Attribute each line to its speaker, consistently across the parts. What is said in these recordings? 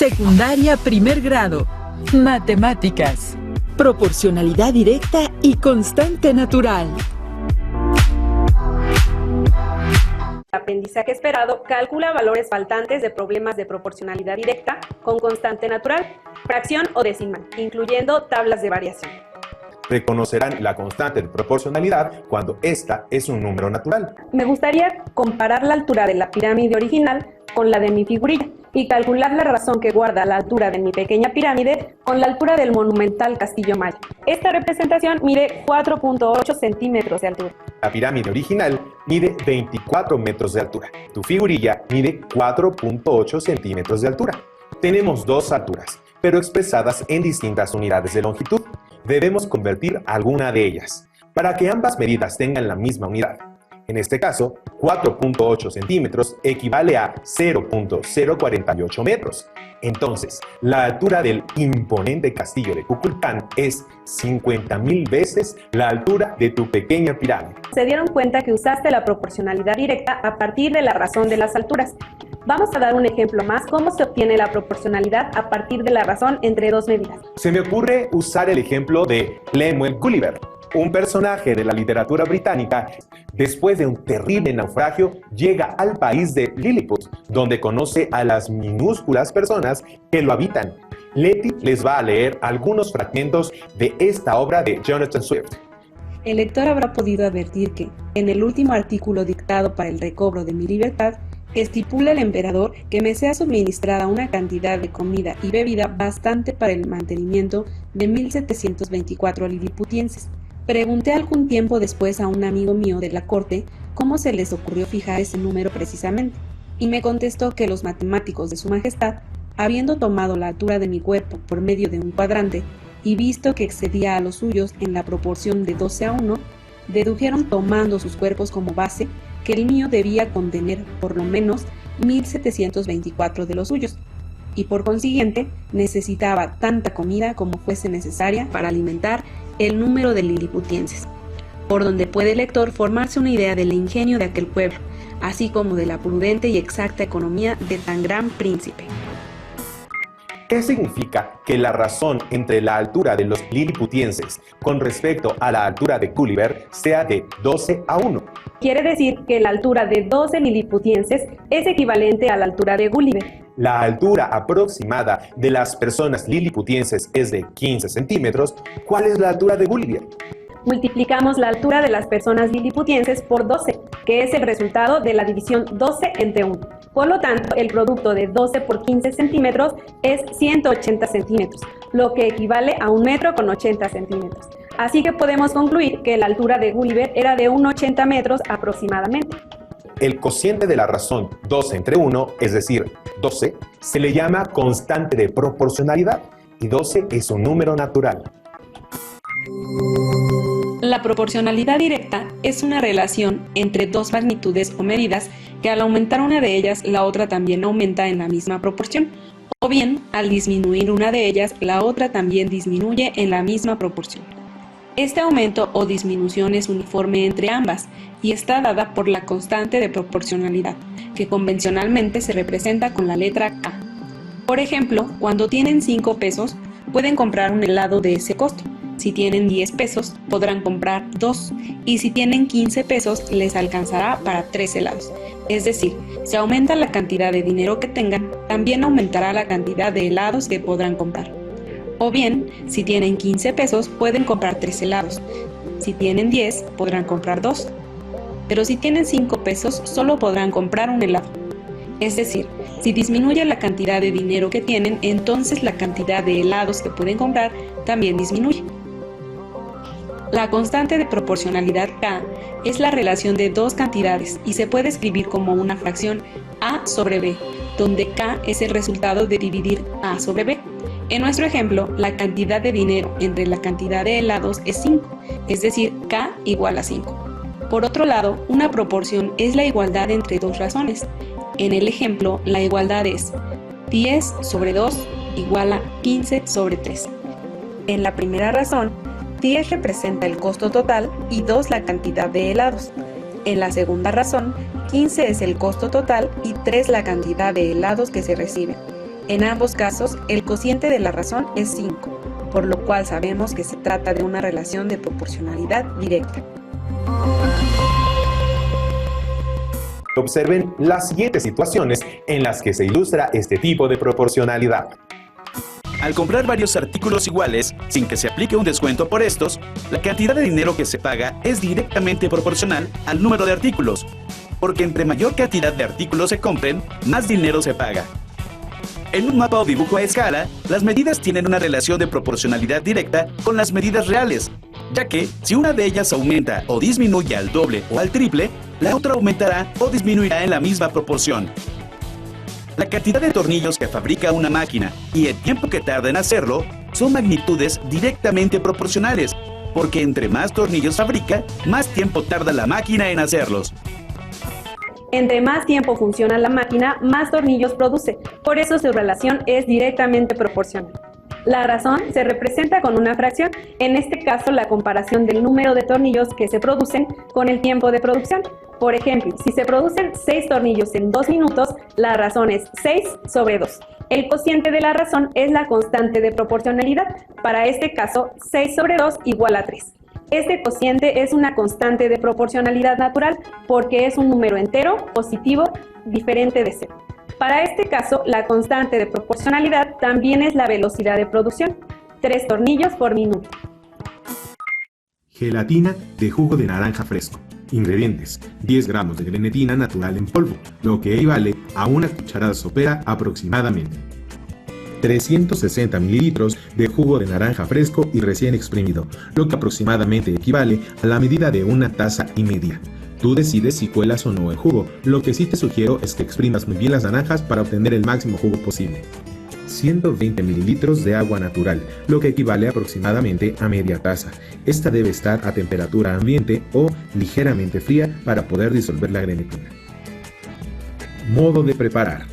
Speaker 1: Secundaria primer grado. Matemáticas. Proporcionalidad directa y constante natural.
Speaker 2: Aprendizaje esperado calcula valores faltantes de problemas de proporcionalidad directa con constante natural, fracción o decimal, incluyendo tablas de variación.
Speaker 3: Reconocerán la constante de proporcionalidad cuando ésta es un número natural.
Speaker 2: Me gustaría comparar la altura de la pirámide original con la de mi figurilla y calcular la razón que guarda la altura de mi pequeña pirámide con la altura del monumental castillo maya. Esta representación mide 4.8 centímetros de altura.
Speaker 3: La pirámide original mide 24 metros de altura. Tu figurilla mide 4.8 centímetros de altura. Tenemos dos alturas, pero expresadas en distintas unidades de longitud. Debemos convertir alguna de ellas, para que ambas medidas tengan la misma unidad. En este caso, 4.8 centímetros equivale a 0.048 metros. Entonces, la altura del imponente castillo de Kukulcán es 50,000 veces la altura de tu pequeña pirámide.
Speaker 2: Se dieron cuenta que usaste la proporcionalidad directa a partir de la razón de las alturas. Vamos a dar un ejemplo más cómo se obtiene la proporcionalidad a partir de la razón entre dos medidas.
Speaker 3: Se me ocurre usar el ejemplo de Lemuel Gulliver, un personaje de la literatura británica. Después de un terrible naufragio, llega al país de Lilliput, donde conoce a las minúsculas personas que lo habitan. Letty les va a leer algunos fragmentos de esta obra de Jonathan Swift.
Speaker 4: El lector habrá podido advertir que, en el último artículo dictado para el recobro de mi libertad, estipula el emperador que me sea suministrada una cantidad de comida y bebida bastante para el mantenimiento de 1724 liliputienses. Pregunté algún tiempo después a un amigo mío de la corte cómo se les ocurrió fijar ese número precisamente, y me contestó que los matemáticos de su majestad, habiendo tomado la altura de mi cuerpo por medio de un cuadrante y visto que excedía a los suyos en la proporción de 12:1, dedujeron tomando sus cuerpos como base que el mío debía contener por lo menos 1724 de los suyos, y por consiguiente necesitaba tanta comida como fuese necesaria para alimentar el número de liliputienses, por donde puede el lector formarse una idea del ingenio de aquel pueblo, así como de la prudente y exacta economía de tan gran príncipe.
Speaker 3: ¿Qué significa que la razón entre la altura de los liliputienses con respecto a la altura de Gulliver sea de 12:1?
Speaker 2: Quiere decir que la altura de 12 liliputienses es equivalente a la altura de Gulliver.
Speaker 3: La altura aproximada de las personas liliputienses es de 15 centímetros. ¿Cuál es la altura de Gulliver?
Speaker 2: Multiplicamos la altura de las personas liliputienses por 12, que es el resultado de la división 12 entre 1. Por lo tanto, el producto de 12 por 15 centímetros es 180 centímetros, lo que equivale a 1 metro con 80 centímetros. Así que podemos concluir que la altura de Gulliver era de 1,80 metros aproximadamente.
Speaker 3: El cociente de la razón 12 entre 1, es decir, 12, se le llama constante de proporcionalidad, y 12 es un número natural.
Speaker 4: La proporcionalidad directa es una relación entre dos magnitudes o medidas que al aumentar una de ellas, la otra también aumenta en la misma proporción, o bien, al disminuir una de ellas, la otra también disminuye en la misma proporción. Este aumento o disminución es uniforme entre ambas y está dada por la constante de proporcionalidad, que convencionalmente se representa con la letra K. Por ejemplo, cuando tienen 5 pesos, pueden comprar un helado de ese costo. Si tienen 10 pesos, podrán comprar 2, y si tienen 15 pesos, les alcanzará para 3 helados. Es decir, si aumenta la cantidad de dinero que tengan, también aumentará la cantidad de helados que podrán comprar. O bien, si tienen 15 pesos, pueden comprar 3 helados. Si tienen 10, podrán comprar 2. Pero si tienen 5 pesos, solo podrán comprar un helado. Es decir, si disminuye la cantidad de dinero que tienen, entonces la cantidad de helados que pueden comprar también disminuye. La constante de proporcionalidad K es la relación de dos cantidades y se puede escribir como una fracción A sobre B, donde K es el resultado de dividir A sobre B. En nuestro ejemplo, la cantidad de dinero entre la cantidad de helados es 5, es decir, K igual a 5. Por otro lado, una proporción es la igualdad entre dos razones. En el ejemplo, la igualdad es 10 sobre 2 igual a 15 sobre 3. En la primera razón, 10 representa el costo total y 2 la cantidad de helados. En la segunda razón, 15 es el costo total y 3 la cantidad de helados que se reciben. En ambos casos, el cociente de la razón es 5, por lo cual sabemos que se trata de una relación de proporcionalidad directa.
Speaker 3: Observen las siguientes situaciones en las que se ilustra este tipo de proporcionalidad.
Speaker 5: Al comprar varios artículos iguales, sin que se aplique un descuento por estos, la cantidad de dinero que se paga es directamente proporcional al número de artículos, porque entre mayor cantidad de artículos se compren, más dinero se paga. En un mapa o dibujo a escala, las medidas tienen una relación de proporcionalidad directa con las medidas reales, ya que si una de ellas aumenta o disminuye al doble o al triple, la otra aumentará o disminuirá en la misma proporción. La cantidad de tornillos que fabrica una máquina y el tiempo que tarda en hacerlo son magnitudes directamente proporcionales, porque entre más tornillos fabrica, más tiempo tarda la máquina en hacerlos.
Speaker 2: Entre más tiempo funciona la máquina, más tornillos produce. Por eso su relación es directamente proporcional. La razón se representa con una fracción, en este caso la comparación del número de tornillos que se producen con el tiempo de producción. Por ejemplo, si se producen 6 tornillos en 2 minutos, la razón es 6 sobre 2. El cociente de la razón es la constante de proporcionalidad. Para este caso, 6 sobre 2 igual a 3. Este cociente es una constante de proporcionalidad natural porque es un número entero, positivo, diferente de 0. Para este caso, la constante de proporcionalidad también es la velocidad de producción, 3 tornillos por minuto.
Speaker 6: Gelatina de jugo de naranja fresco. Ingredientes: 10 gramos de grenetina natural en polvo, lo que equivale a una cucharada sopera aproximadamente. 360 mililitros de jugo de naranja fresco y recién exprimido, lo que aproximadamente equivale a la medida de una taza y media. Tú decides si cuelas o no el jugo, lo que sí te sugiero es que exprimas muy bien las naranjas para obtener el máximo jugo posible. 120 mililitros de agua natural, lo que equivale aproximadamente a media taza. Esta debe estar a temperatura ambiente o ligeramente fría para poder disolver la grenetina. Modo de preparar.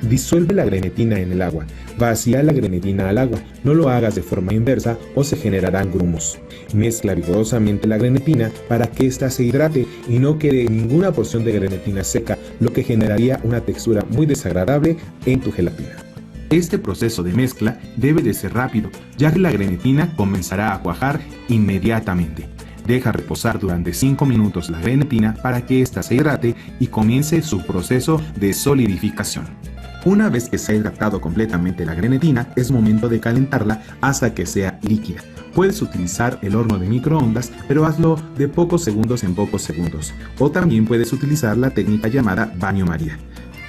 Speaker 6: Disuelve la grenetina en el agua. Vacía la grenetina al agua. No lo hagas de forma inversa o se generarán grumos. Mezcla vigorosamente la grenetina para que ésta se hidrate y no quede ninguna porción de grenetina seca, lo que generaría una textura muy desagradable en tu gelatina. Este proceso de mezcla debe de ser rápido, ya que la grenetina comenzará a cuajar inmediatamente. Deja reposar durante 5 minutos la grenetina para que ésta se hidrate y comience su proceso de solidificación. Una vez que se ha hidratado completamente la grenetina, es momento de calentarla hasta que sea líquida. Puedes utilizar el horno de microondas, pero hazlo de pocos segundos en pocos segundos. O también puedes utilizar la técnica llamada baño María.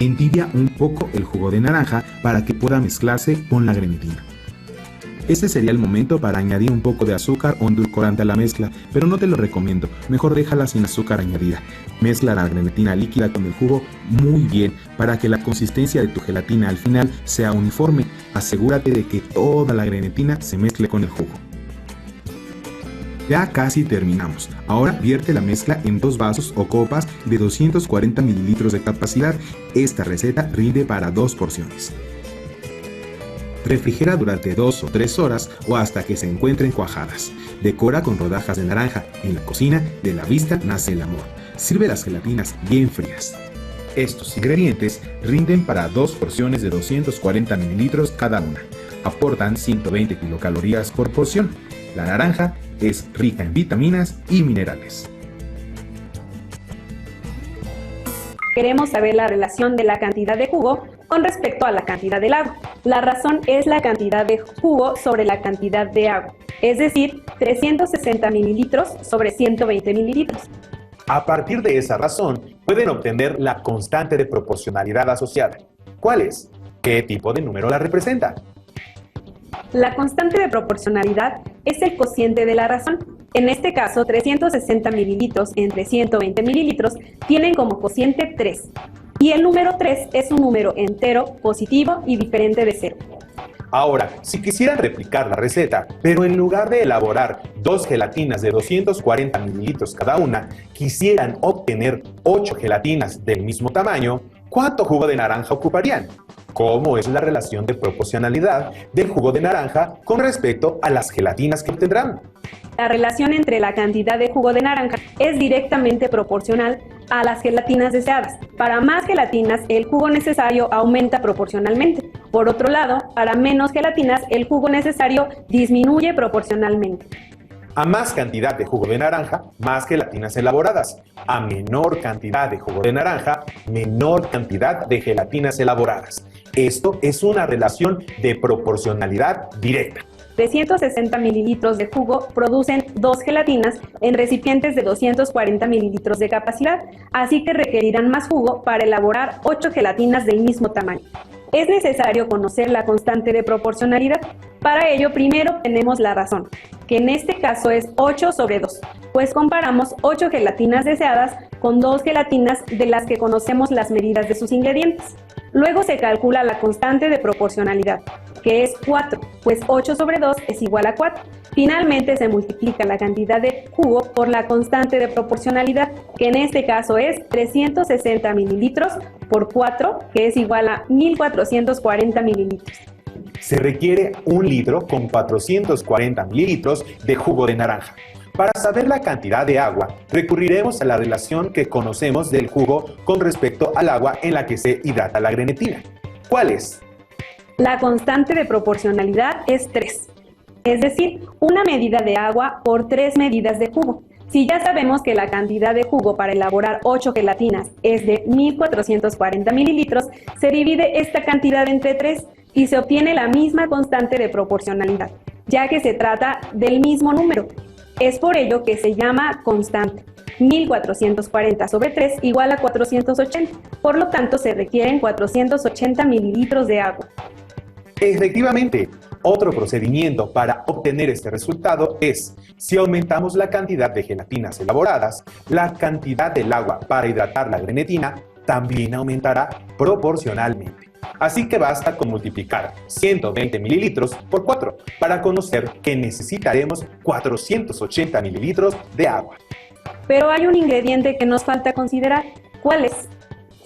Speaker 6: Entibia un poco el jugo de naranja para que pueda mezclarse con la grenetina. Este sería el momento para añadir un poco de azúcar o endulcorante a la mezcla, pero no te lo recomiendo, mejor déjala sin azúcar añadida. Mezcla la grenetina líquida con el jugo muy bien para que la consistencia de tu gelatina al final sea uniforme. Asegúrate de que toda la grenetina se mezcle con el jugo. Ya casi terminamos. Ahora vierte la mezcla en 2 vasos o copas de 240 mililitros de capacidad. Esta receta rinde para 2 porciones. Refrigera durante 2 o 3 horas o hasta que se encuentren cuajadas. Decora con rodajas de naranja. En la cocina, de la vista nace el amor. Sirve las gelatinas bien frías. Estos ingredientes rinden para 2 porciones de 240 mililitros cada una. Aportan 120 kilocalorías por porción. La naranja es rica en vitaminas y minerales.
Speaker 2: Queremos saber la relación de la cantidad de jugo con respecto a la cantidad del agua. La razón es la cantidad de jugo sobre la cantidad de agua, es decir, 360 mililitros sobre 120 mililitros.
Speaker 3: A partir de esa razón, pueden obtener la constante de proporcionalidad asociada. ¿Cuál es? ¿Qué tipo de número la representa?
Speaker 2: La constante de proporcionalidad es el cociente de la razón. En este caso, 360 mililitros entre 120 mililitros tienen como cociente 3. Y el número 3 es un número entero, positivo y diferente de 0.
Speaker 3: Ahora, si quisieran replicar la receta, pero en lugar de elaborar 2 gelatinas de 240 mililitros cada una, quisieran obtener 8 gelatinas del mismo tamaño, ¿cuánto jugo de naranja ocuparían? ¿Cómo es la relación de proporcionalidad del jugo de naranja con respecto a las gelatinas que obtendrán?
Speaker 2: La relación entre la cantidad de jugo de naranja es directamente proporcional a las gelatinas deseadas. Para más gelatinas, el jugo necesario aumenta proporcionalmente. Por otro lado, para menos gelatinas, el jugo necesario disminuye proporcionalmente.
Speaker 3: A más cantidad de jugo de naranja, más gelatinas elaboradas. A menor cantidad de jugo de naranja, menor cantidad de gelatinas elaboradas. Esto es una relación de proporcionalidad directa.
Speaker 2: De 160 mililitros de jugo producen 2 gelatinas en recipientes de 240 mililitros de capacidad, así que requerirán más jugo para elaborar 8 gelatinas del mismo tamaño. Es necesario conocer la constante de proporcionalidad. Para ello, primero tenemos la razón, que en este caso es 8 sobre 2, pues comparamos 8 gelatinas deseadas con 2 gelatinas de las que conocemos las medidas de sus ingredientes. Luego se calcula la constante de proporcionalidad, que es 4, pues 8 sobre 2 es igual a 4. Finalmente se multiplica la cantidad de jugo por la constante de proporcionalidad, que en este caso es 360 mililitros por 4, que es igual a 1440 mililitros.
Speaker 3: Se requiere 1 litro con 440 mililitros de jugo de naranja. Para saber la cantidad de agua, recurriremos a la relación que conocemos del jugo con respecto al agua en la que se hidrata la grenetina. ¿Cuál es?
Speaker 2: La constante de proporcionalidad es 3, es decir, una medida de agua por 3 medidas de jugo. Si ya sabemos que la cantidad de jugo para elaborar 8 gelatinas es de 1440 mililitros, se divide esta cantidad entre 3 y se obtiene la misma constante de proporcionalidad, ya que se trata del mismo número. Es por ello que se llama constante. 1440 sobre 3 igual a 480, por lo tanto se requieren 480 mililitros de agua.
Speaker 3: Efectivamente, otro procedimiento para obtener este resultado es, si aumentamos la cantidad de gelatinas elaboradas, la cantidad del agua para hidratar la grenetina también aumentará proporcionalmente. Así que basta con multiplicar 120 mililitros por 4 para conocer que necesitaremos 480 mililitros de agua.
Speaker 2: Pero hay un ingrediente que nos falta considerar. ¿Cuál es?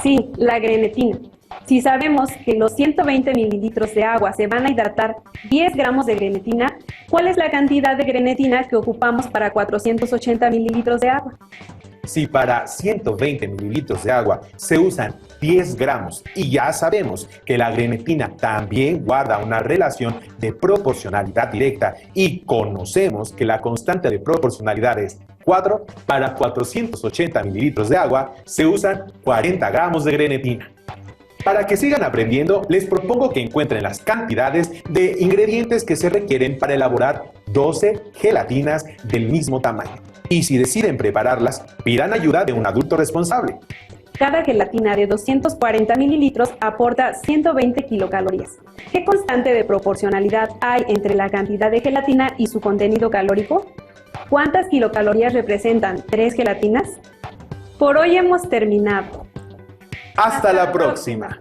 Speaker 2: Sí, la grenetina. Si sabemos que los 120 mililitros de agua se van a hidratar 10 gramos de grenetina, ¿cuál es la cantidad de grenetina que ocupamos para 480 mililitros de agua?
Speaker 3: Si para 120 mililitros de agua se usan 10 gramos y ya sabemos que la grenetina también guarda una relación de proporcionalidad directa y conocemos que la constante de proporcionalidad es 4, para 480 mililitros de agua se usan 40 gramos de grenetina. Para que sigan aprendiendo, les propongo que encuentren las cantidades de ingredientes que se requieren para elaborar 12 gelatinas del mismo tamaño. Y si deciden prepararlas, pidan ayuda de un adulto responsable.
Speaker 2: Cada gelatina de 240 mililitros aporta 120 kilocalorías. ¿Qué constante de proporcionalidad hay entre la cantidad de gelatina y su contenido calórico? ¿Cuántas kilocalorías representan 3 gelatinas? Por hoy hemos terminado.
Speaker 3: ¡Hasta la próxima!